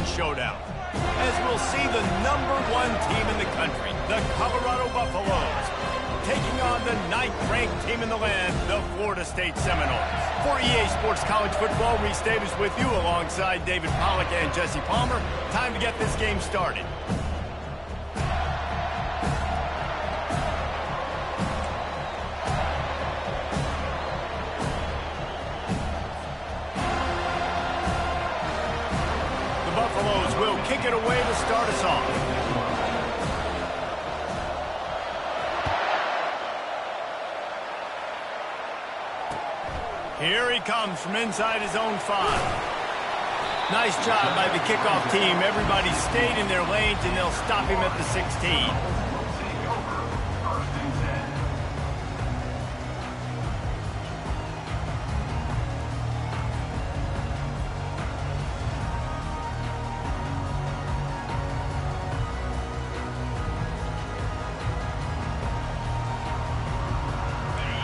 showdown, as we'll see the #1 team in the country, the Colorado Buffaloes, taking on the 9th-ranked team in the land, the Florida State Seminoles. For EA Sports College Football, Reese Davis with you alongside David Pollack and Jesse Palmer. Time to get this game started. Buffaloes will kick it away to start us off. Here he comes from inside his own 5. Nice job by the kickoff team. Everybody stayed in their lanes, and they'll stop him at the 16.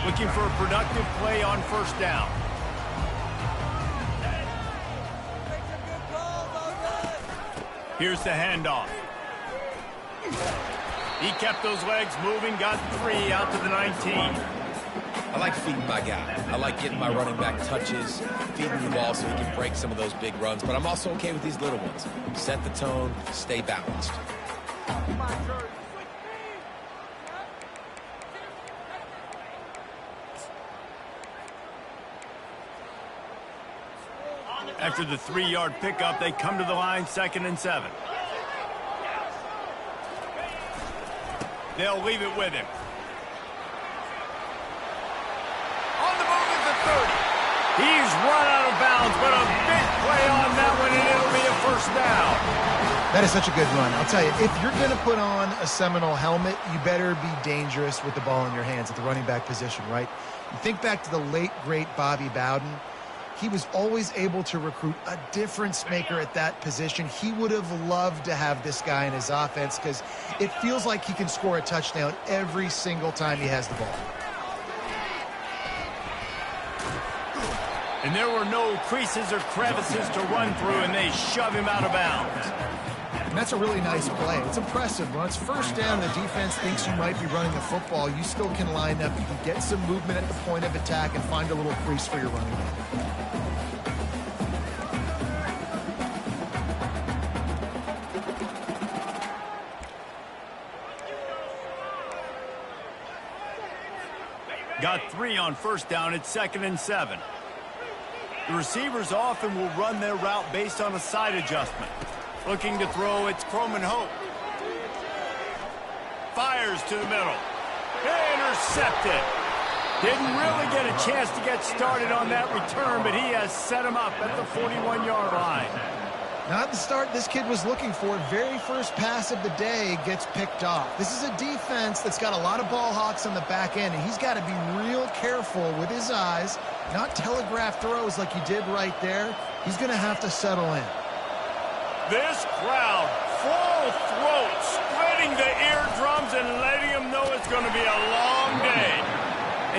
Looking for a productive play on first down. Here's the handoff. He kept those legs moving, got 3 out to the 19. I like feeding my guy. I like getting my running back touches, feeding the ball so he can break some of those big runs, but I'm also okay with these little ones. Set the tone, stay balanced. After the 3-yard pickup, they come to the line, 2nd and 7. They'll leave it with him. On the move at the 30. He's run out of bounds, but a big play on that one, and it'll be a first down. That is such a good run. I'll tell you, if you're going to put on a Seminole helmet, you better be dangerous with the ball in your hands at the running back position, right? You think back to the late, great Bobby Bowden. He was always able to recruit a difference maker at that position. He would have loved to have this guy in his offense because it feels like he can score a touchdown every single time he has the ball. And there were no creases or crevices to run through, and they shove him out of bounds. And that's a really nice play. It's impressive. When it's first down, the defense thinks you might be running the football. You still can line up. You can get some movement at the point of attack and find a little crease for your running back. Got 3 on first down. It's 2nd and 7. The receivers often will run their route based on a side adjustment. Looking to throw, it's Croman Hope. Fires to the middle. Intercepted. Didn't really get a chance to get started on that return, but he has set him up at the 41-yard line. Not the start this kid was looking for. Very first pass of the day gets picked off. This is a defense that's got a lot of ball hawks on the back end, and he's got to be real careful with his eyes, not telegraph throws like he did right there. He's going to have to settle in. This crowd, full throat, splitting the eardrums and letting them know it's going to be a long day.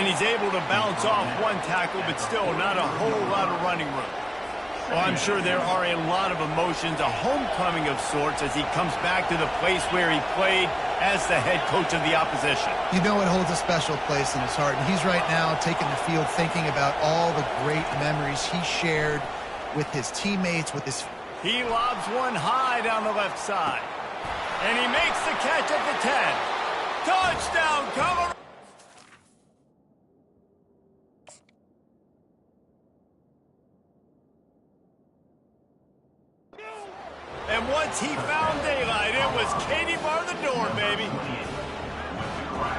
And he's able to bounce off one tackle, but still not a whole lot of running room. Well, I'm sure there are a lot of emotions, a homecoming of sorts as he comes back to the place where he played as the head coach of the opposition. You know it holds a special place in his heart, and he's right now taking the field thinking about all the great memories he shared with his teammates, with his... He lobs one high down the left side, and he makes the catch at the 10. Touchdown, Colorado! And once he found daylight, it was Katie bar the door, baby.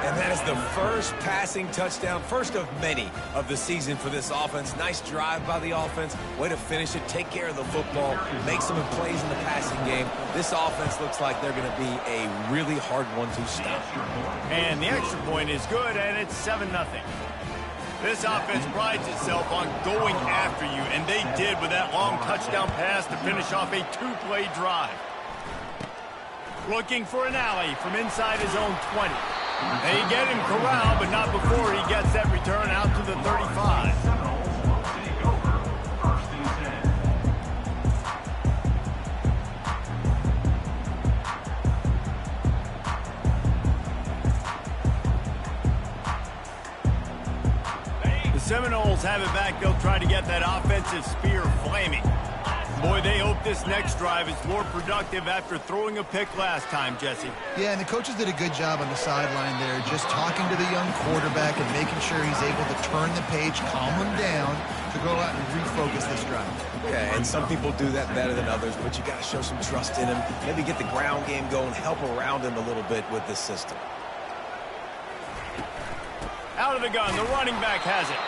And that is the first passing touchdown, first of many of the season for this offense. Nice drive by the offense. Way to finish it, take care of the football, make some plays in the passing game. This offense looks like they're going to be a really hard one to stop. And the extra point is good, and it's 7-0. This offense prides itself on going after you, and they did with that long touchdown pass to finish off a 2-play drive. Looking for an alley from inside his own 20. They get him corralled, but not before he gets that return out to the 35. Seminoles have it back. They'll try to get that offensive spear flaming. Boy, they hope this next drive is more productive after throwing a pick last time, Jesse. Yeah, and the coaches did a good job on the sideline there, just talking to the young quarterback and making sure he's able to turn the page, calm him down, to go out and refocus this drive. Yeah, and some people do that better than others, but you got to show some trust in him. Maybe get the ground game going, help around him a little bit with this system. Out of the gun, the running back has it.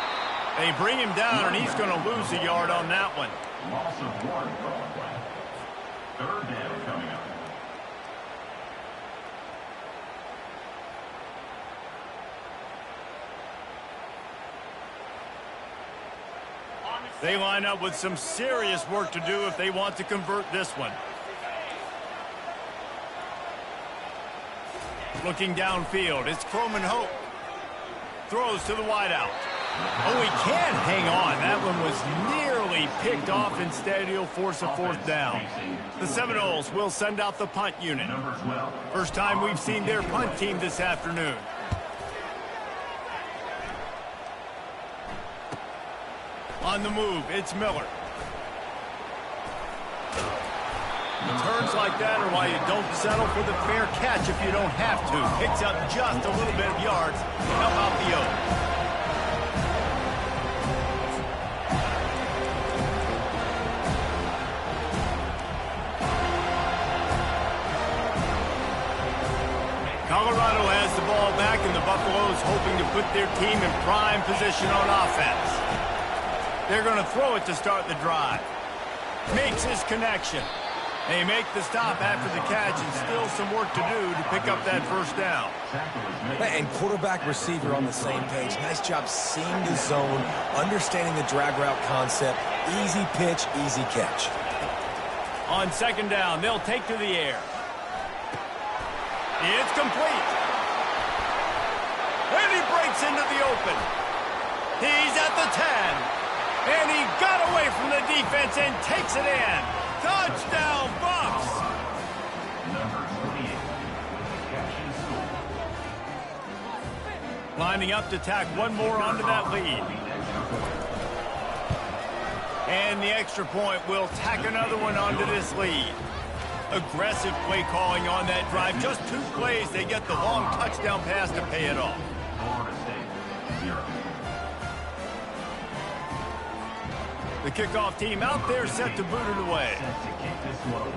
They bring him down, and he's going to lose a yard on that one. Loss of 1 calling play. 3rd down coming up. They line up with some serious work to do if they want to convert this one. Looking downfield, it's Croman Hope. Throws to the wideout. Oh, he can't hang on. That one was nearly picked off. Instead, he'll force a 4th down. The Seminoles will send out the punt unit. First time we've seen their punt team this afternoon. On the move, it's Miller. Turns like that are why you don't settle for the fair catch if you don't have to. Picks up just a little bit of yards to help out the Oaks. Colorado has the ball back, and the Buffaloes hoping to put their team in prime position on offense. They're going to throw it to start the drive. Makes his connection. They make the stop after the catch, and still some work to do to pick up that 1st down. And quarterback receiver on the same page. Nice job seeing the zone, understanding the drag route concept. Easy pitch, easy catch. On 2nd down, they'll take to the air. It's complete. And he breaks into the open. He's at the 10. And he got away from the defense and takes it in. Touchdown, Bucks! Number 28. Catch and score. Lining up to tack one more onto that lead. And the extra point will tack another one onto this lead. Aggressive play calling on that drive. Just 2 plays, they get the long touchdown pass to pay it off. Florida State, 0. The kickoff team out there set to boot it away. Set to kick this one.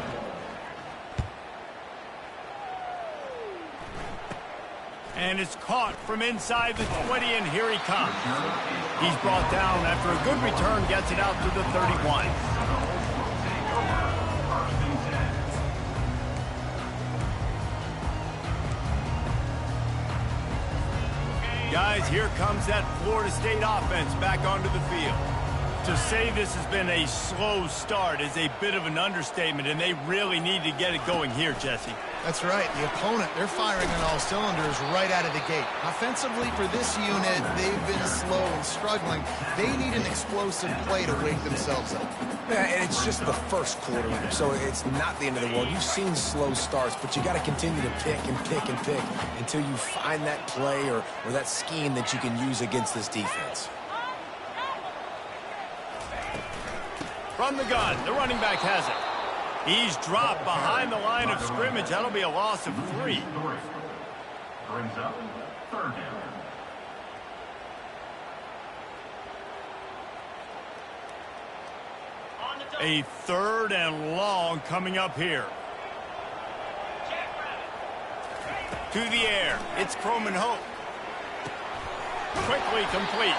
And it's caught from inside the 20, and here he comes. He's brought down after a good return, gets it out to the 31. Guys, here comes that Florida State offense back onto the field. To say this has been a slow start is a bit of an understatement, and they really need to get it going here, Jesse. That's right. The opponent, they're firing on all cylinders right out of the gate. Offensively, for this unit, they've been slow and struggling. They need an explosive play to wake themselves up. Yeah, and it's just the 1st quarter, so it's not the end of the world. You've seen slow starts, but you got to continue to pick and pick and pick until you find that play or that scheme that you can use against this defense. From the gun, the running back has it. He's dropped behind the line of scrimmage. That'll be a loss of 3. Brings up 3rd down. A 3rd and long coming up here. To the air, it's Croman Hope. Quickly complete.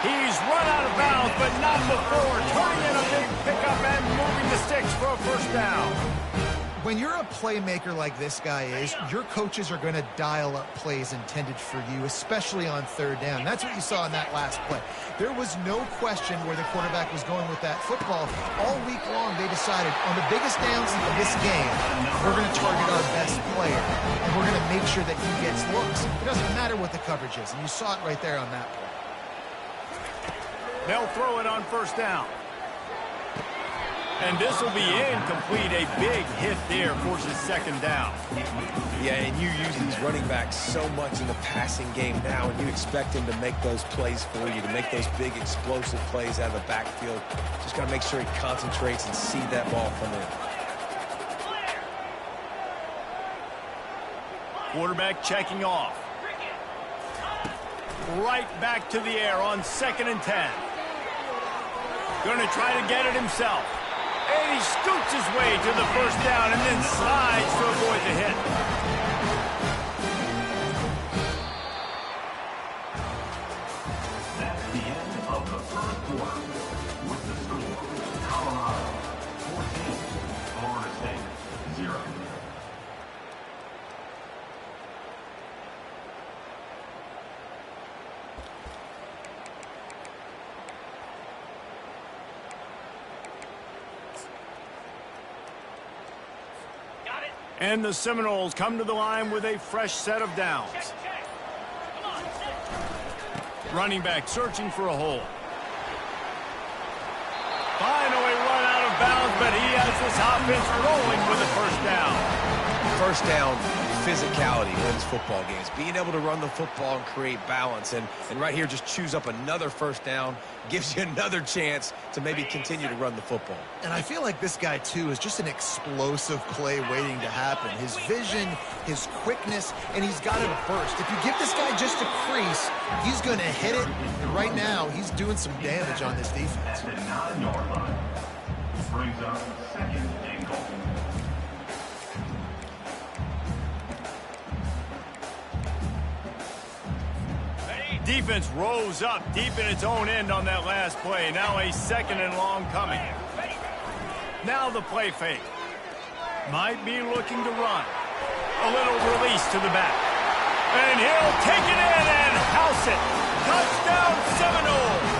He's run out of bounds, but not before turning in a big pickup and moving the sticks for a 1st down. When you're a playmaker like this guy is, your coaches are going to dial up plays intended for you, especially on 3rd down. That's what you saw in that last play. There was no question where the quarterback was going with that football. All week long, they decided on the biggest downs of this game, we're going to target our best player, and we're going to make sure that he gets looks. It doesn't matter what the coverage is, and you saw it right there on that play. They'll throw it on 1st down. And this will be incomplete. A big hit there forces second down. Yeah, and you use these running backs so much in the passing game now, and you expect him to make those plays for you, to make those big explosive plays out of the backfield. Just got to make sure he concentrates and see that ball come in. Quarterback checking off. Right back to the air on 2nd and 10. Going to try to get it himself. And he scoots his way to the first down and then slides to avoid the hit. That's the end of the first quarter. With the score, Colorado 14, Florida State 0. And the Seminoles come to the line with a fresh set of downs. Running back searching for a hole. Finally run out of bounds, but he has this offense rolling with a first down. First down, physicality wins football games. Being able to run the football and create balance. And right here, just choose up another first down. Gives you another chance to maybe continue to run the football. And I feel like this guy, too, is just an explosive play waiting to happen. His vision, his quickness, and he's got it first. If you give this guy just a crease, he's going to hit it. And right now, he's doing some damage on this defense. At the 9-yard line. Brings up 2nd and goal. Defense rose up deep in its own end on that last play. Now a 2nd and long coming. Now the play fake. Might be looking to run. A little release to the back. And he'll take it in and house it. Touchdown Seminoles.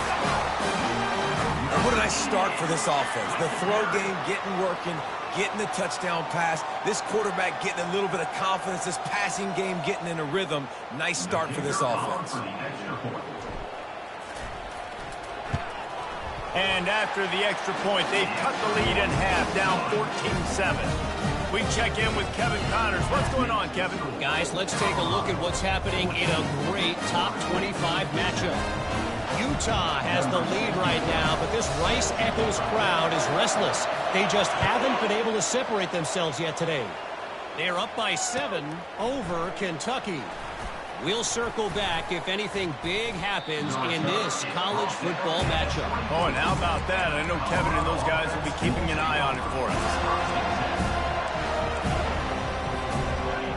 What a nice start for this offense. The throw game getting working, getting the touchdown pass. This quarterback getting a little bit of confidence. This passing game getting in a rhythm. Nice start for this offense. And after the extra point, they've cut the lead in half, down 14-7. We check in with Kevin Connors. What's going on, Kevin? Guys, let's take a look at what's happening in a great top 25 matchup. Utah has the lead right now, but this Rice Eccles crowd is restless. They just haven't been able to separate themselves yet today. They're up by 7 over Kentucky. We'll circle back if anything big happens in this college football matchup. Oh, and how about that? I know Kevin and those guys will be keeping an eye on it for us.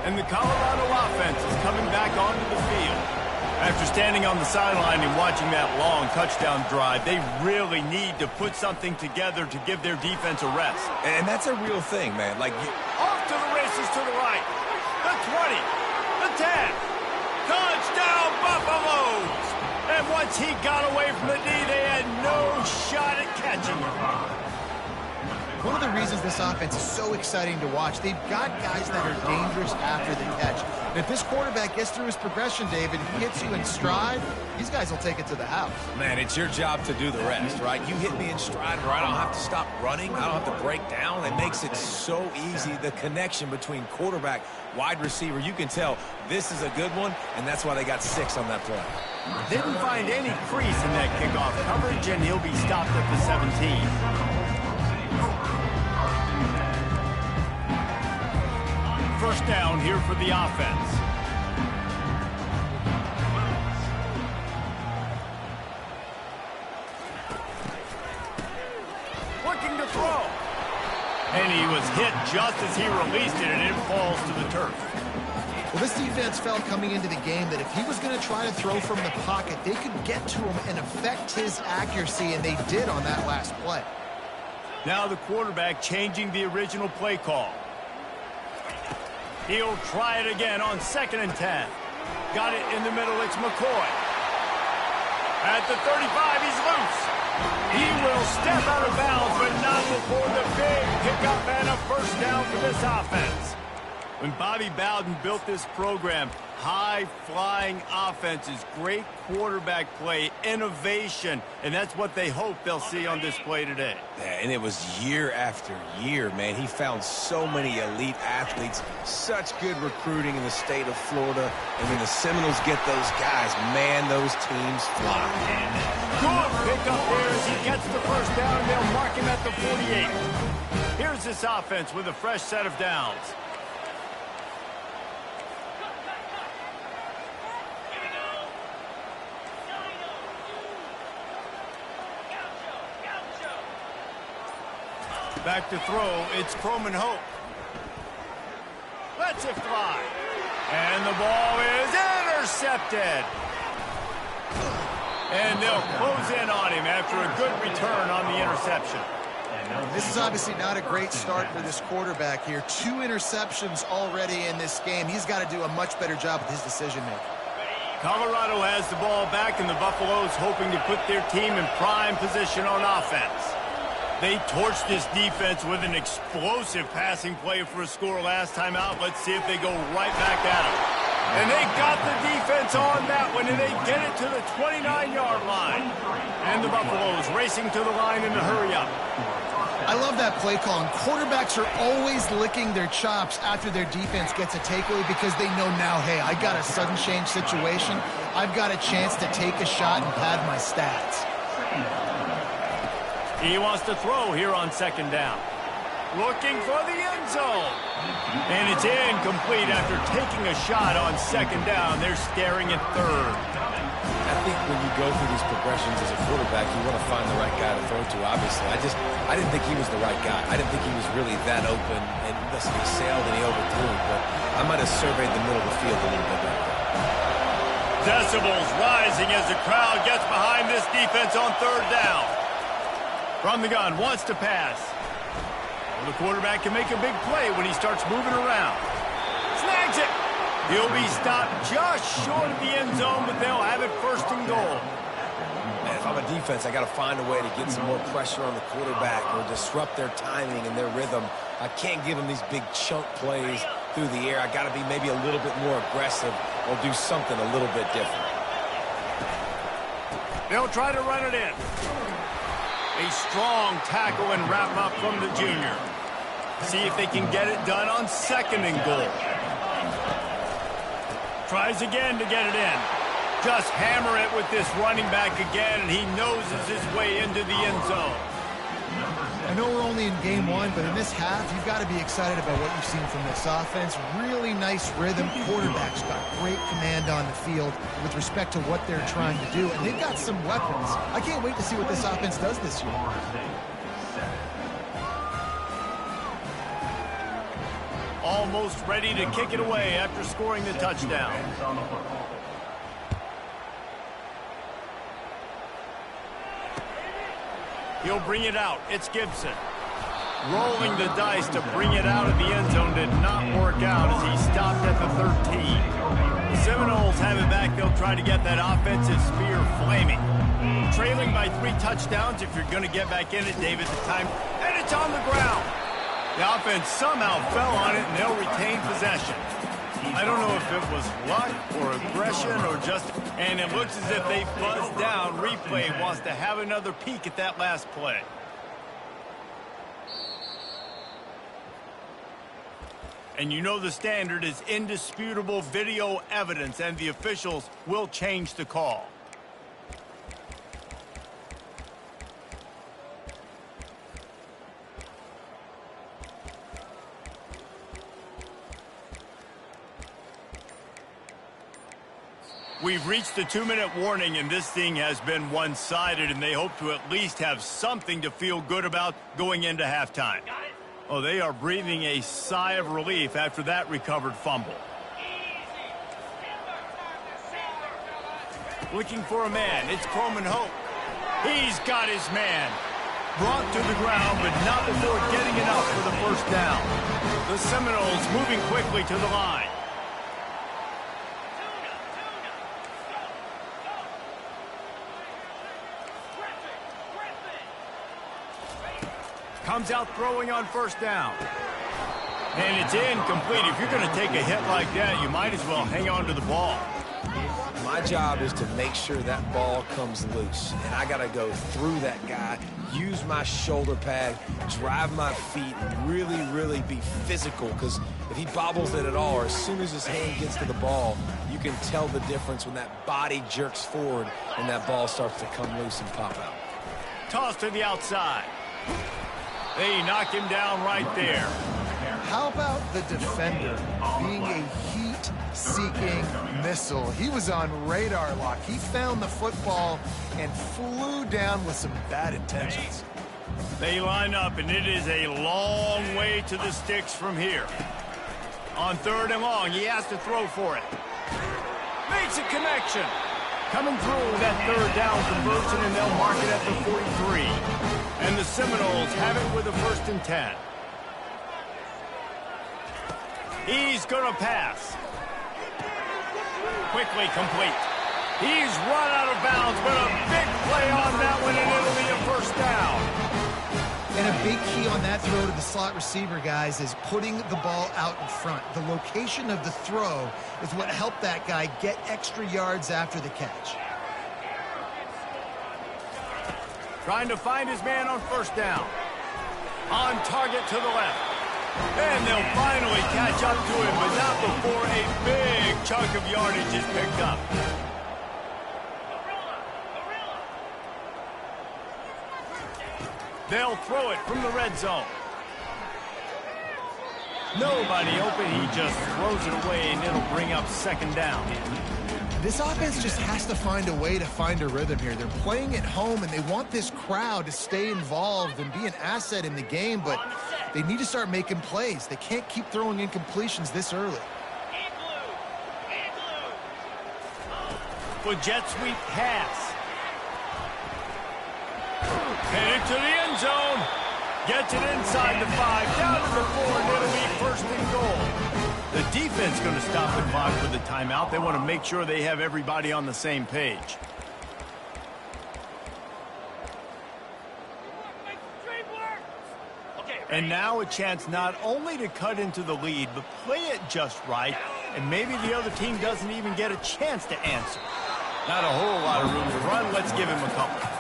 And the Colorado offense is coming back onto the field. After standing on the sideline and watching that long touchdown drive, they really need to put something together to give their defense a rest. And that's a real thing, man. Off to the races to the right. The 20. The 10. Touchdown Buffaloes! And once he got away from the D, they had no shot at catching him. One of the reasons this offense is so exciting to watch, they've got guys that are dangerous after the catch. And if this quarterback gets through his progression, David, he hits you in stride, these guys will take it to the house. Man, it's your job to do the rest, right? You hit me in stride where I don't have to stop running. I don't have to break down. It makes it so easy, the connection between quarterback, wide receiver. You can tell this is a good one, and that's why they got 6 on that play. Didn't find any crease in that kickoff coverage, and he'll be stopped at the 17. First down here for the offense. Looking to throw. And he was hit just as he released it, and it falls to the turf. Well, this defense felt coming into the game that if he was going to try to throw from the pocket, they could get to him and affect his accuracy, and they did on that last play. Now the quarterback changing the original play call. He'll try it again on 2nd and 10. Got it in the middle. It's McCoy. At the 35, he's loose. He will step out of bounds, but not before the big pickup and a first down for this offense. When Bobby Bowden built this program, high-flying offenses, great quarterback play, innovation, and that's what they hope they'll see on display today. Yeah, and it was year after year, man. He found so many elite athletes, such good recruiting in the state of Florida, and when the Seminoles get those guys, man, those teams fly. Good pickup there as he gets the first down, and they'll mark him at the 48. Here's this offense with a fresh set of downs. Back to throw, it's Croman Hope. Lets it fly. And the ball is intercepted. And they'll close in on him after a good return on the interception. This is obviously not a great start for this quarterback here. 2 interceptions already in this game. He's got to do a much better job with his decision-making. Colorado has the ball back, and the Buffaloes hoping to put their team in prime position on offense. They torched this defense with an explosive passing play for a score last time out. Let's see if they go right back at him. And they got the defense on that one, and they get it to the 29-yard line. And the Buffaloes racing to the line in a hurry up. I love that play call. And quarterbacks are always licking their chops after their defense gets a takeaway because they know now, hey, I got a sudden change situation. I've got a chance to take a shot and pad my stats. He wants to throw here on second down. Looking for the end zone. And it's incomplete after taking a shot on second down. They're staring at third. I think when you go through these progressions as a quarterback, you want to find the right guy to throw to, obviously. I didn't think he was the right guy. I didn't think he was really that open. And listen, he sailed and he overthrew it, but I might have surveyed the middle of the field a little bit better. Decibels rising as the crowd gets behind this defense on third down. From the gun, wants to pass. Well, the quarterback can make a big play when he starts moving around. Snags it. He'll be stopped just short of the end zone, but they'll have it first and goal. Man, if I'm a defense, I got to find a way to get some more pressure on the quarterback or disrupt their timing and their rhythm. I can't give them these big chunk plays through the air. I got to be maybe a little bit more aggressive or do something a little bit different. They'll try to run it in. A strong tackle and wrap up from the junior. See if they can get it done on second and goal. Tries again to get it in. Just hammer it with this running back again, and he noses his way into the end zone. I know we're only in game 1, but in this half, you've got to be excited about what you've seen from this offense. Really nice rhythm. Quarterback's got great command on the field with respect to what they're trying to do. And they've got some weapons. I can't wait to see what this offense does this year. Almost ready to kick it away after scoring the touchdown. He'll bring it out. It's Gibson. Rolling the dice to bring it out of the end zone did not work out as he stopped at the 13. The Seminoles have it back. They'll try to get that offensive spear flaming. Trailing by 3 touchdowns if you're going to get back in it, David, the time. And it's on the ground. The offense somehow fell on it, and they'll retain possession. I don't know if it was luck or aggression or just... And it looks as if they buzzed down. Replay wants to have another peek at that last play. And you know the standard is indisputable video evidence, and the officials will change the call. We've reached the 2-minute warning, and this thing has been one-sided, and they hope to at least have something to feel good about going into halftime. Oh, they are breathing a sigh of relief after that recovered fumble. Looking for a man. It's Croman Hope. He's got his man. Brought to the ground, but not before getting enough for the first down. The Seminoles moving quickly to the line. Comes out throwing on first down. And it's incomplete. If you're going to take a hit like that, you might as well hang on to the ball. My job is to make sure that ball comes loose. And I got to go through that guy, use my shoulder pad, drive my feet, and really, really be physical. Because if he bobbles it at all, or as soon as his hand gets to the ball, you can tell the difference when that body jerks forward and that ball starts to come loose and pop out. Toss to the outside. They knock him down right there. How about the defender being a heat-seeking missile? He was on radar lock. He found the football and flew down with some bad intentions. They line up, and it is a long way to the sticks from here. On 3rd and long, he has to throw for it. Makes a connection. Coming through that 3rd down conversion, and they'll mark it at the 43. And the Seminoles have it with a 1st and 10. He's going to pass. Quickly complete. He's run out of bounds, but a big play on that one, and it'll be a 1st down. And a big key on that throw to the slot receiver, guys, is putting the ball out in front. The location of the throw is what helped that guy get extra yards after the catch. Trying to find his man on 1st down. On target to the left. And they'll finally catch up to him, but not before a big chunk of yardage is picked up. They'll throw it from the red zone. Nobody open. He just throws it away, and it'll bring up 2nd down. This offense just has to find a way to find a rhythm here. They're playing at home, and they want this crowd to stay involved and be an asset in the game, but they need to start making plays. They can't keep throwing incompletions this early. With jet sweep pass. Headed to the end zone. Gets it inside the 5, down to the 4, and it'll be 1st and goal. The defense going to stop the clock with the timeout. They want to make sure they have everybody on the same page. And now a chance not only to cut into the lead, but play it just right, and maybe the other team doesn't even get a chance to answer. Not a whole lot of room to run. Let's give him a couple.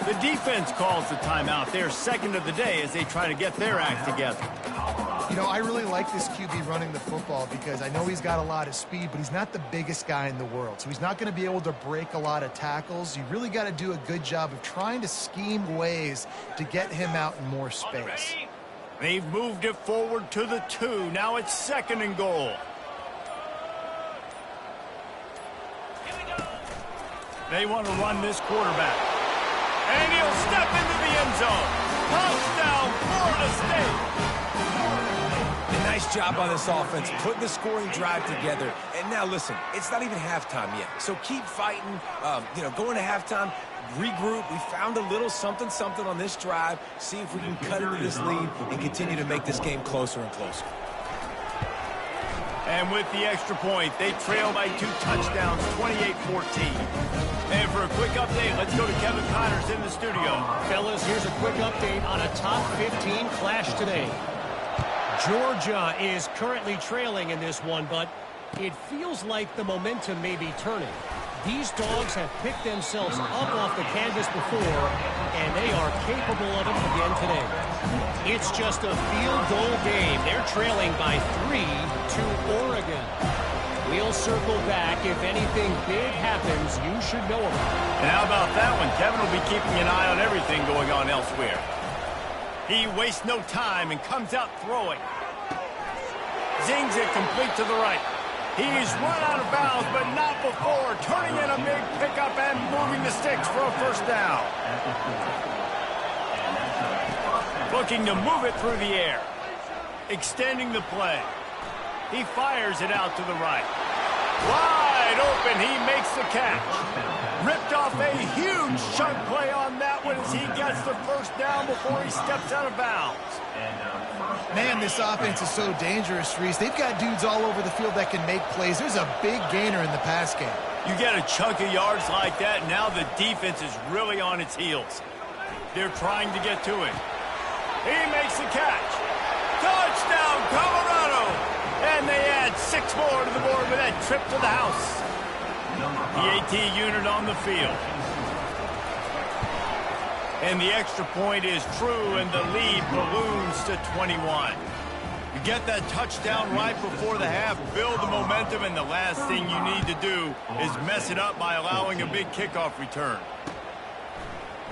The defense calls the timeout. They're 2nd of the day as they try to get their act together. You know, I really like this QB running the football because I know he's got a lot of speed, but he's not the biggest guy in the world. So he's not going to be able to break a lot of tackles. You really got to do a good job of trying to scheme ways to get him out in more space. They've moved it forward to the 2. Now it's 2nd and goal. They want to run this quarterback. And he'll step into the end zone. Touchdown, Florida State. A nice job on this offense, putting the scoring drive together. And now, listen, it's not even halftime yet. So keep fighting, going to halftime, regroup. We found a little something on this drive. See if we can cut into this lead and continue to make this game closer and closer. And with the extra point, they trail by 2 touchdowns, 28-14. And for a quick update, let's go to Kevin Connors in the studio. Fellas, here's a quick update on a top 15 clash today. Georgia is currently trailing in this one, but it feels like the momentum may be turning. These dogs have picked themselves up off the canvas before, and they are capable of it again today. It's just a field goal game. They're trailing by 3 to Oregon. We'll circle back. If anything big happens, you should know about it. And how about that one? Kevin will be keeping an eye on everything going on elsewhere. He wastes no time and comes out throwing. Zings it complete to the right. He's run out of bounds, but not before. Turning in a big pickup and moving the sticks for a 1st down. Looking to move it through the air. Extending the play. He fires it out to the right. Wide open, he makes the catch. Ripped off a huge chunk play on that one as he gets the 1st down before he steps out of bounds. Man, this offense is so dangerous, Reese. They've got dudes all over the field that can make plays. There's a big gainer in the pass game. You get a chunk of yards like that, now the defense is really on its heels. They're trying to get to it. He makes the catch. Touchdown, Colorado! more to the board with that trip to the house. The AT unit on the field. And the extra point is true, and the lead balloons to 21. You get that touchdown right before the half, build the momentum, and the last thing you need to do is mess it up by allowing a big kickoff return.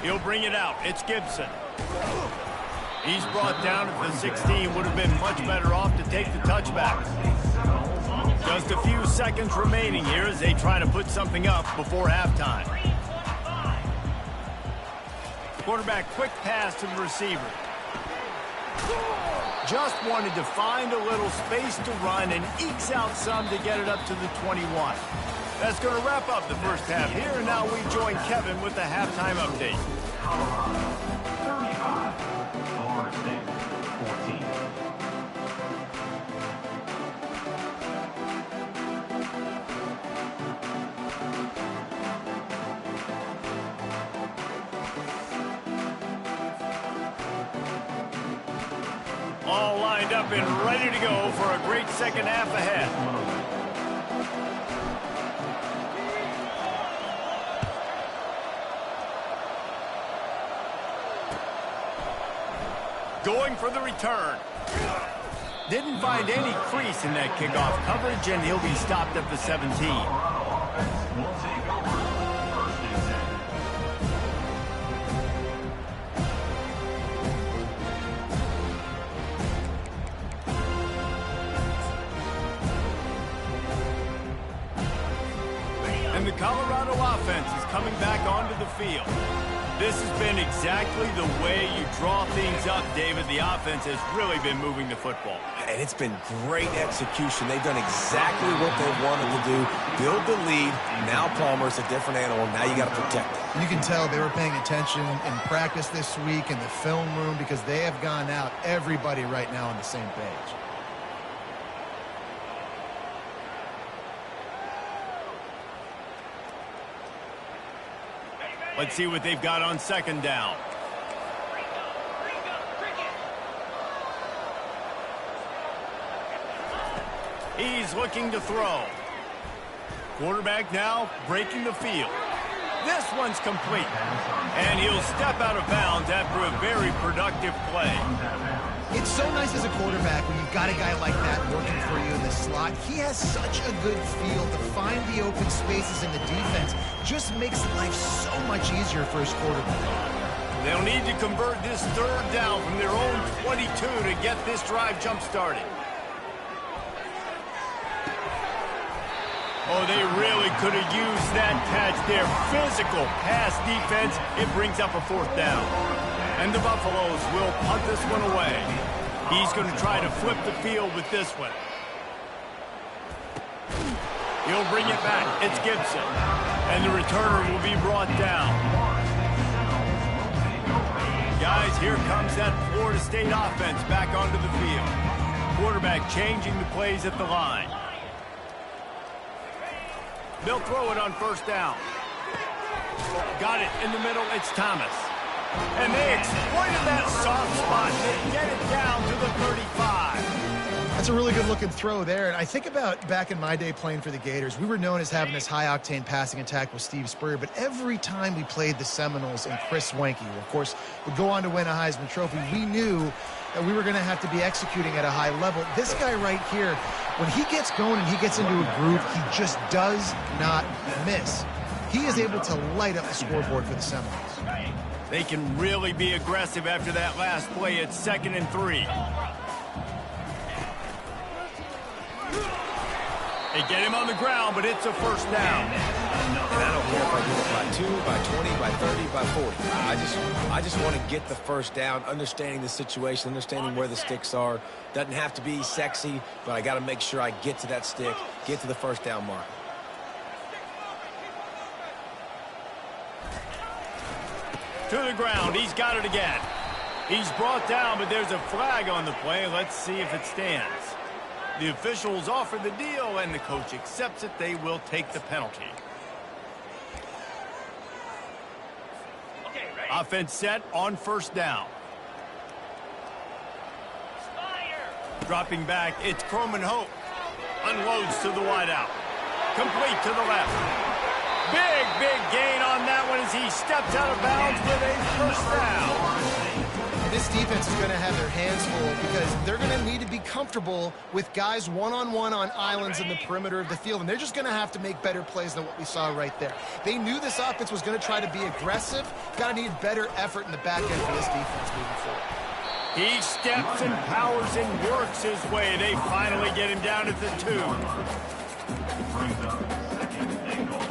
He'll bring it out. It's Gibson. He's brought down at the 16. Would have been much better off to take the touchback. Just a few seconds remaining here as they try to put something up before halftime. Quarterback quick pass to the receiver. Just wanted to find a little space to run and ekes out some to get it up to the 21. That's going to wrap up the first half here, and now we join Kevin with the halftime update. 35, Florida State 14. All lined up and ready to go for a great second half ahead. Going for the return. Didn't find any crease in that kickoff coverage, and he'll be stopped at the 17. Will take over first and 10. And the Colorado offense is coming back onto the field. This has been exactly the way you draw things up, David. The offense has really been moving the football. And it's been great execution. They've done exactly what they wanted to do. Build the lead. Now Palmer's a different animal. Now you got to protect it. You can tell they were paying attention in practice this week in the film room because they have gone out, everybody right now on the same page. Let's see what they've got on second down. He's looking to throw. Quarterback now breaking the field. This one's complete. And he'll step out of bounds after a very productive play. It's so nice as a quarterback when you've got a guy like that working for you in the slot. He has such a good feel to find the open spaces in the defense. Just makes life so much easier for his quarterback. They'll need to convert this third down from their own 22 to get this drive jump-started. Oh, they really could have used that catch there. Physical pass defense. It brings up a fourth down. And the Buffaloes will punt this one away. He's going to try to flip the field with this one. He'll bring it back. It's Gibson. And the returner will be brought down. Guys, here comes that Florida State offense back onto the field. Quarterback changing the plays at the line. They'll throw it on first down. Got it in the middle. It's Thomas. And they exploited that soft spot. They get it down to the 35. That's a really good-looking throw there. And I think about back in my day playing for the Gators, we were known as having this high-octane passing attack with Steve Spurrier, but every time we played the Seminoles and Chris Wenke, who, of course, would go on to win a Heisman Trophy, we knew that we were going to have to be executing at a high level. This guy right here, when he gets going and he gets into a groove, he just does not miss. He is able to light up the scoreboard for the Seminoles. They can really be aggressive after that last play. It's 2nd and 3. They get him on the ground, but it's a first down. And I don't care if I do it by 2, by 20, by 30, by 40. I just want to get the first down, understanding the situation, understanding where the sticks are. Doesn't have to be sexy, but I got to make sure I get to that stick, get to the first down mark. To the ground. He's got it again. He's brought down, but there's a flag on the play. Let's see if it stands. The officials offer the deal, and the coach accepts it. They will take the penalty. Offense set on first down. Dropping back, it's Croman Hope. Unloads to the wideout. Complete to the left. Big gain on that one as he steps out of bounds with a first down. And this defense is going to have their hands full because they're going to need to be comfortable with guys one-on-one on islands in the perimeter of the field, and they're just going to have to make better plays than what we saw right there. They knew this offense was going to try to be aggressive. Got to need better effort in the back end for this defense moving forward. He steps and powers and works his way. They finally get him down at the 2. Brings up second and goal.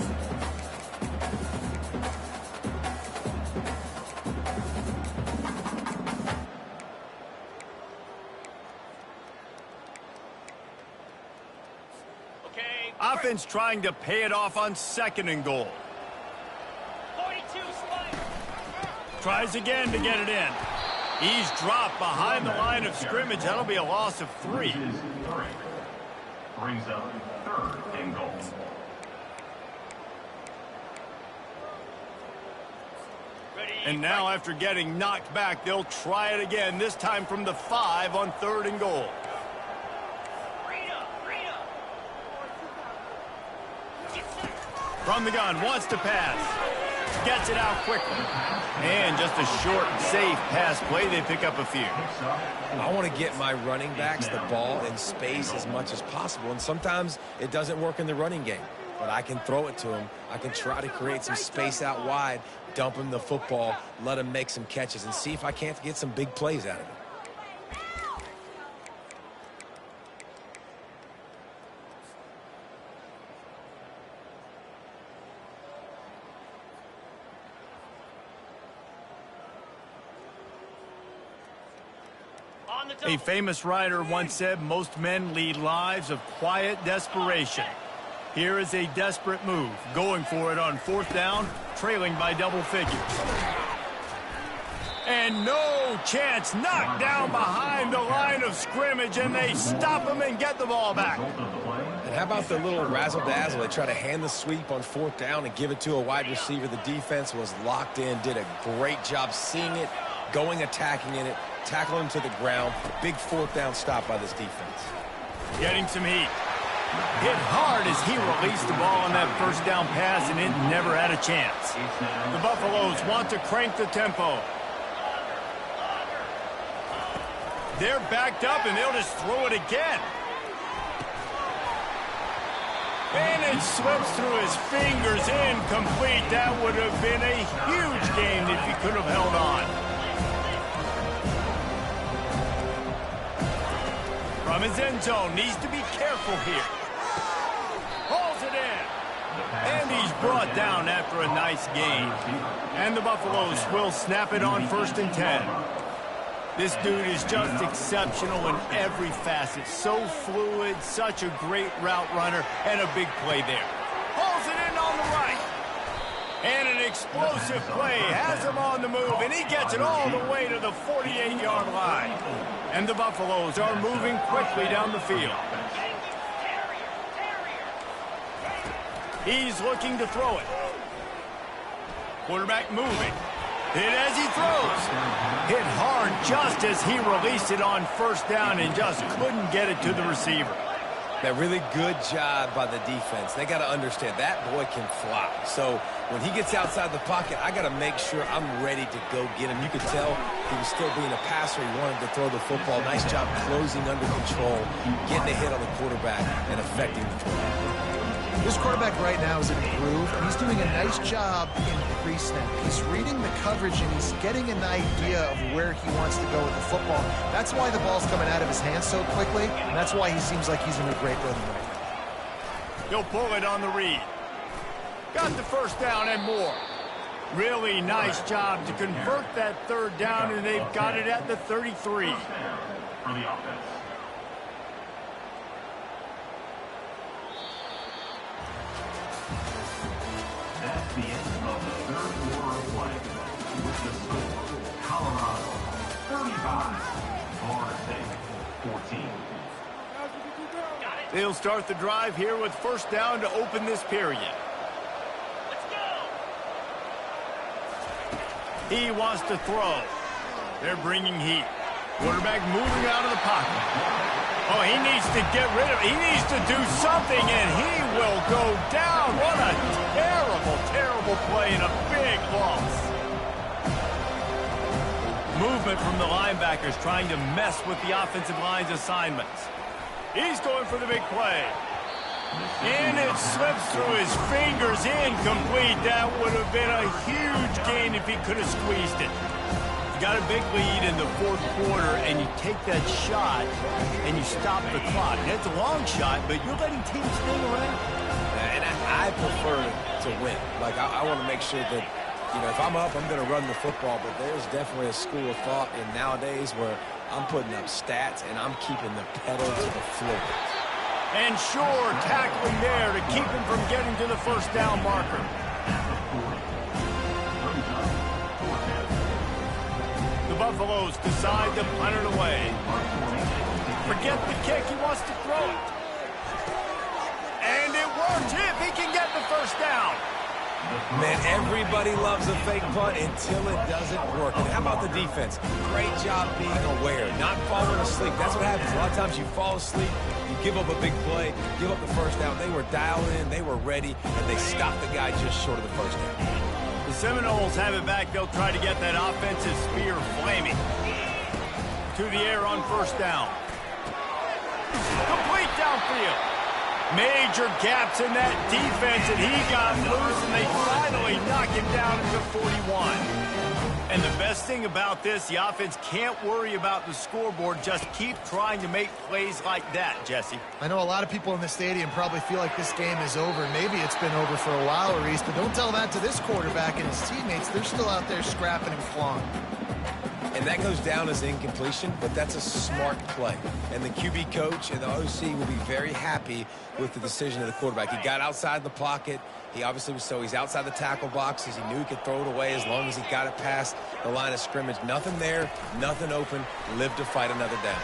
Offense trying to pay it off on 2nd and goal. 42 spike. Tries again to get it in. He's dropped behind the line of scrimmage. That'll be a loss of 3. Brings up 3rd and goal. And now after getting knocked back, they'll try it again, this time from the 5 on 3rd and goal. From the gun, wants to pass. Gets it out quickly. And just a short, safe pass play. They pick up a few. I want to get my running backs the ball in space as much as possible, and sometimes it doesn't work in the running game. But I can throw it to him. I can try to create some space out wide, dump him the football, let him make some catches, and see if I can't get some big plays out of him. A famous writer once said, most men lead lives of quiet desperation. Here is a desperate move, going for it on 4th down, trailing by double figures. And no chance, knocked down behind the line of scrimmage, and they stop him and get the ball back. And how about the little razzle-dazzle? They try to hand the sweep on 4th down and give it to a wide receiver. The defense was locked in, did a great job seeing it, going, attacking in it, tackle him to the ground. Big 4th down stop by this defense. Getting some heat. Hit hard as he released the ball on that first down pass, and it never had a chance. The Buffaloes want to crank the tempo. They're backed up, and they'll just throw it again. And it slips through his fingers, incomplete. That would have been a huge gain if he could have held on. From his end zone, needs to be careful here. Hauls it in. And he's brought down after a nice gain. And the Buffaloes will snap it on 1st and 10. This dude is just exceptional in every facet. So fluid, such a great route runner, and a big play there. Hauls it in on the right. And an explosive play has him on the move, and he gets it all the way to the 48-yard line. And the Buffaloes are moving quickly down the field. He's looking to throw it. Quarterback moving. Hit as he throws. Hit hard just as he released it on 1st down and just couldn't get it to the receiver. That really good job by the defense. They got to understand that boy can fly. So when he gets outside the pocket, I got to make sure I'm ready to go get him. You could tell he was still being a passer. He wanted to throw the football. Nice job closing under control, getting a hit on the quarterback, and affecting the throw. This quarterback right now is in a groove, and he's doing a nice job in pre-snap. He's reading the coverage, and he's getting an idea of where he wants to go with the football. That's why the ball's coming out of his hands so quickly, and that's why he seems like he's in a great rhythm right now. He'll pull it on the read. Got the 1st down and more. Really nice job to convert that 3rd down, and they've got it at the 33. For the offense. That's the end of the 3rd quarter of play. With the score, Colorado 35, Florida State 14. They'll start the drive here with 1st down to open this period. He wants to throw. They're bringing heat. Quarterback moving out of the pocket. Oh, he needs to get rid of it. He needs to do something, and he will go down. What a terrible, terrible play and a big loss. Movement from the linebackers trying to mess with the offensive line's assignments. He's going for the big play. And it slips through his fingers, incomplete. That would have been a huge gain if he could have squeezed it. You got a big lead in the fourth quarter, and you take that shot, and you stop the clock. And it's a long shot, but you're letting teams hang around. And I prefer to win. Like, I want to make sure that, you know, if I'm up, I'm going to run the football. But there's definitely a school of thought in nowadays where I'm putting up stats, and I'm keeping the pedal to the floor. And sure, tackling there to keep him from getting to the first down marker. The Buffaloes decide to punt it away. Forget the kick, he wants to throw it. And it works if he can get the first down. Man, everybody loves a fake punt until it doesn't work. And how about the defense? Great job being aware, not falling asleep. That's what happens. A lot of times you fall asleep, you give up a big play, give up the first down. They were dialed in, they were ready, and they stopped the guy just short of the first down. The Seminoles have it back. They'll try to get that offensive spear flaming. To the air on first down. Complete downfield. Major gaps in that defense, and he got loose, and they finally knock him down at the 41. And the best thing about this, the offense can't worry about the scoreboard. Just keep trying to make plays like that, Jesse. I know a lot of people in the stadium probably feel like this game is over. Maybe it's been over for a while, Reese, but don't tell that to this quarterback and his teammates. They're still out there scrapping and clawing. And that goes down as incompletion, but that's a smart play. And the QB coach and the OC will be very happy with the decision of the quarterback. He got outside the pocket. He obviously was he's outside the tackle boxes. He knew he could throw it away as long as he got it past the line of scrimmage. Nothing there, nothing open. Live to fight another down.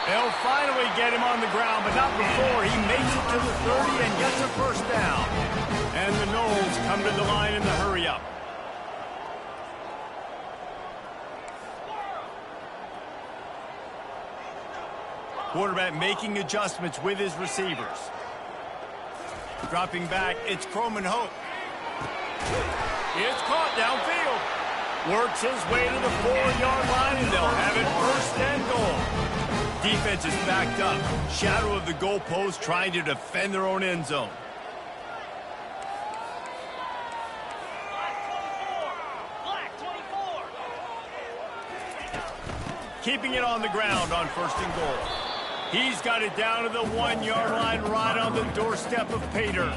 They'll finally get him on the ground, but not before he makes it to the 30 and gets a first down. And the Noles come to the line in the hurry-up. Quarterback making adjustments with his receivers. Dropping back, it's Croman Hope. It's caught downfield. Works his way to the 4-yard line, and they'll have it first and goal. Defense is backed up. Shadow of the goalpost trying to defend their own end zone. Keeping it on the ground on first and goal. He's got it down to the 1-yard line right on the doorstep of Pater.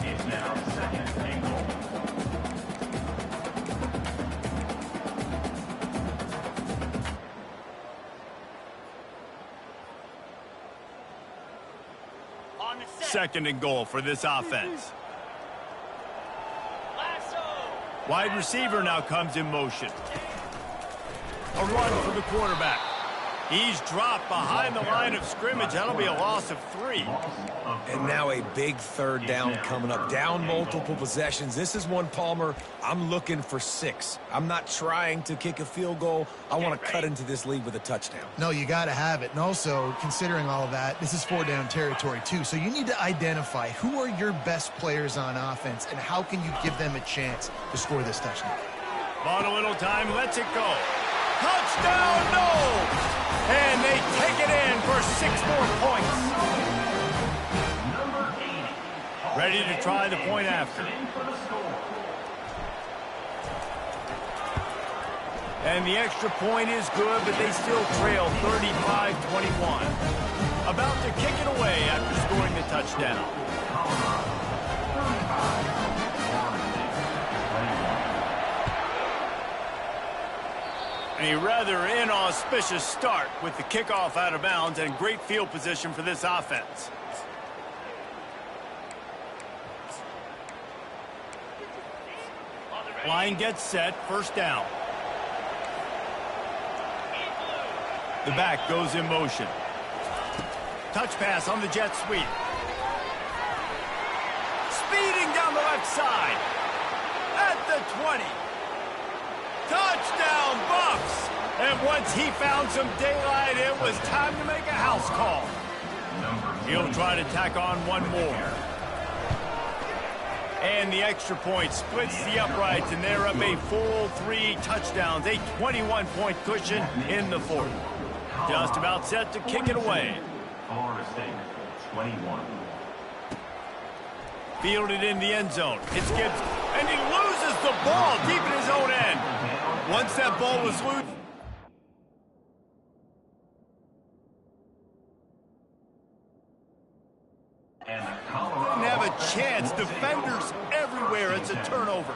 It's now second and goal. Second and goal for this offense. Wide receiver now comes in motion. A run for the quarterback. He's dropped behind the line of scrimmage. That'll be a loss of 3. And now a big third down coming up. Down multiple possessions. This is one, Palmer, I'm looking for 6. I'm not trying to kick a field goal. I want to cut into this lead with a touchdown. No, you got to have it. And also, considering all of that, this is 4-down territory too. So you need to identify who are your best players on offense and how can you give them a chance to score this touchdown. Bought a little time, lets it go. Touchdown, no! And they take it in for 6 more points. Ready to try the point after. And the extra point is good, but they still trail 35-21. About to kick it away after scoring the touchdown. A rather inauspicious start with the kickoff out of bounds and great field position for this offense. Line gets set, first down. The back goes in motion. Touch pass on the jet sweep. Speeding down the left side. At the 20. Touchdown, Buffs! And once he found some daylight, it was time to make a house call. He'll try to tack on one more. And the extra point splits the uprights, and they're up a full 3 touchdowns, a 21-point cushion in the fourth. Just about set to kick it away. Florida State, 21. Fielded in the end zone. It's Gibbs, and he loses the ball deep in his own end. Once that ball was loose. Didn't have a chance. Defenders everywhere. It's a turnover.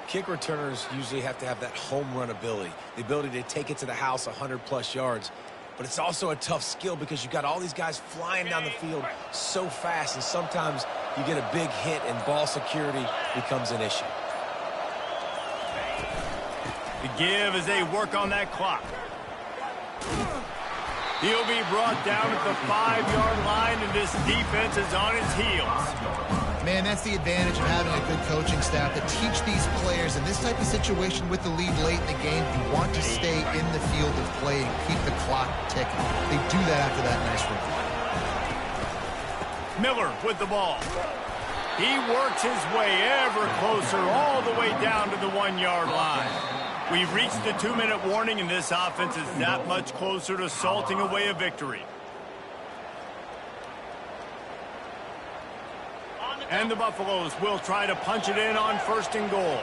Kick returners usually have to have that home run ability, the ability to take it to the house 100-plus yards. But it's also a tough skill because you've got all these guys flying down the field so fast, and sometimes you get a big hit and ball security becomes an issue. The give as they work on that clock. He'll be brought down at the 5-yard line, and this defense is on its heels. Man, that's the advantage of having a good coaching staff to teach these players in this type of situation with the lead late in the game. You want to stay in the field of play and keep the clock ticking. They do that after that nice run. Miller with the ball. He works his way ever closer all the way down to the 1-yard line. We've reached the 2-minute warning, and this offense is that much closer to salting away a victory. And the Buffaloes will try to punch it in on 1st and goal.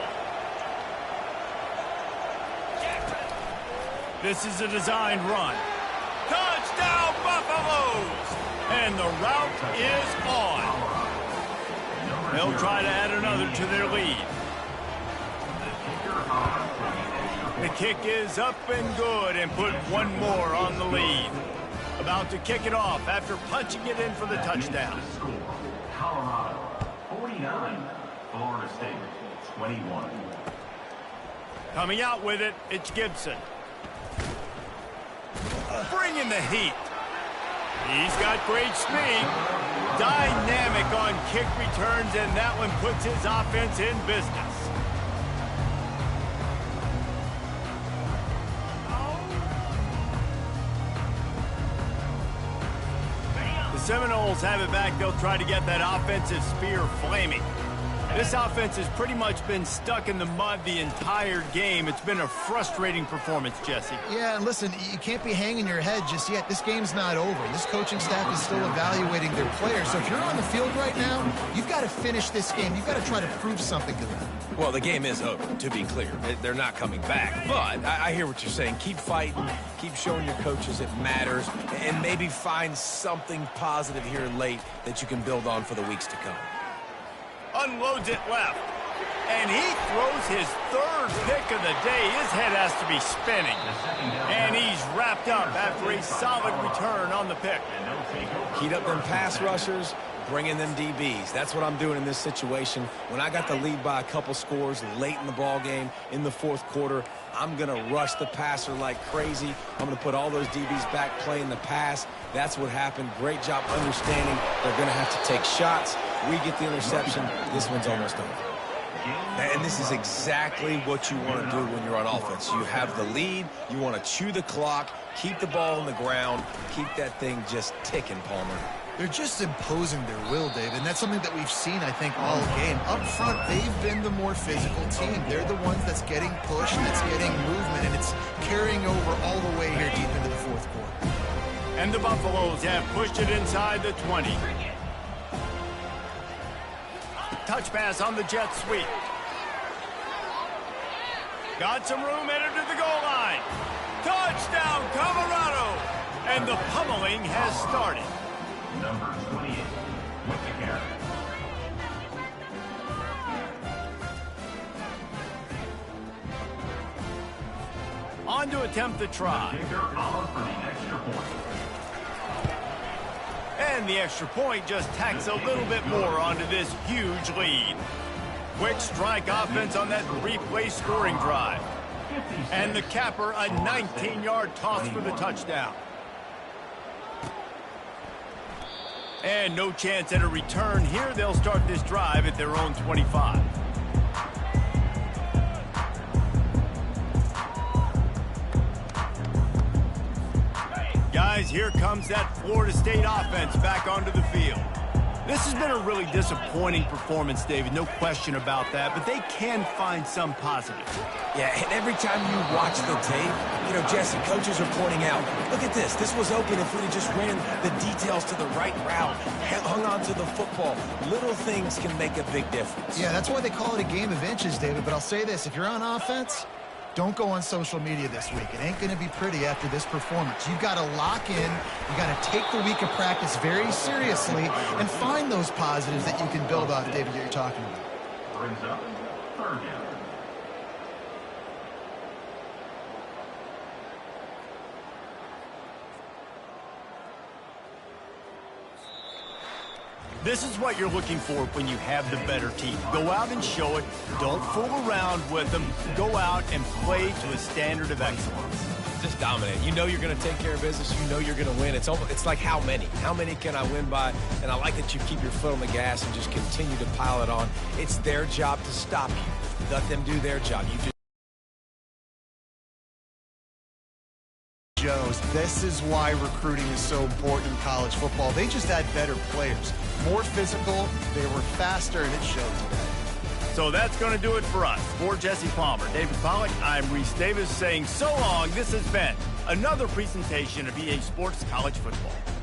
This is a designed run. Touchdown, Buffaloes! And the route is on. They'll try to add another to their lead. The kick is up and good and put one more on the lead. About to kick it off after punching it in for the touchdown. Colorado, 49. Florida State, 21. Coming out with it, it's Gibson. Bringing the heat. He's got great speed. Dynamic on kick returns, and that one puts his offense in business. The Seminoles have it back. They'll try to get that offensive spear flaming. This offense has pretty much been stuck in the mud the entire game. It's been a frustrating performance, Jesse. Yeah, and listen, you can't be hanging your head just yet. This game's not over. This coaching staff is still evaluating their players. So if you're on the field right now, you've got to finish this game. You've got to try to prove something to them. Well, the game is over, to be clear. They're not coming back. But I hear what you're saying. Keep fighting. Keep showing your coaches it matters. And maybe find something positive here late that you can build on for the weeks to come. Unloads it left. And he throws his 3rd pick of the day. His head has to be spinning. And he's wrapped up after a solid return on the pick. Heat up them pass rushers, bring in them DBs. That's what I'm doing in this situation. When I got the lead by a couple scores late in the ball game, in the 4th quarter, I'm going to rush the passer like crazy. I'm going to put all those DBs back playing the pass. That's what happened. Great job understanding they're going to have to take shots. We get the interception. This one's almost over. And this is exactly what you want to do when you're on offense. You have the lead. You want to chew the clock, keep the ball on the ground, keep that thing just ticking, Palmer. They're just imposing their will, David, and that's something that we've seen, I think, all game. Up front, they've been the more physical team. They're the ones that's getting pushed, that's getting movement, and it's carrying over all the way here deep into the 4th quarter. And the Buffaloes have pushed it inside the 20. Touch pass on the jet sweep. Got some room, headed to the goal line. Touchdown, Colorado! And the pummeling has started. Number 28, with the carry. On to attempt the try. Kicker Olive for the extra point. And the extra point just tacks a little bit more onto this huge lead. Quick strike offense on that 3-play scoring drive. And the capper, a 19-yard toss for the touchdown. And no chance at a return here. They'll start this drive at their own 25. as here comes that Florida State offense back onto the field. This has been a really disappointing performance, David, no question about that, but they can find some positive. Yeah, and every time you watch the tape, Jesse, coaches are pointing out, look at this. This was open if we'd have just ran the details to the right route, hung on to the football. Little things can make a big difference. Yeah, that's why they call it a game of inches, David, but I'll say this. If you're on offense, don't go on social media this week. It ain't going to be pretty after this performance. You've got to lock in. You got to take the week of practice very seriously and find those positives that you can build off, David, that you're talking about. Brings up third down. This is what you're looking for when you have the better team. Go out and show it. Don't fool around with them. Go out and play to a standard of excellence. Just dominate. You know you're going to take care of business. You know you're going to win. It's like how many? How many can I win by? And I like that you keep your foot on the gas and just continue to pile it on. It's their job to stop you. Let them do their job. You just This is why recruiting is so important in college football. They just had better players, more physical, they were faster, and it showed today. So that's going to do it for us. For Jesse Palmer, David Pollack, I'm Reese Davis saying so long. This has been another presentation of EA Sports College Football.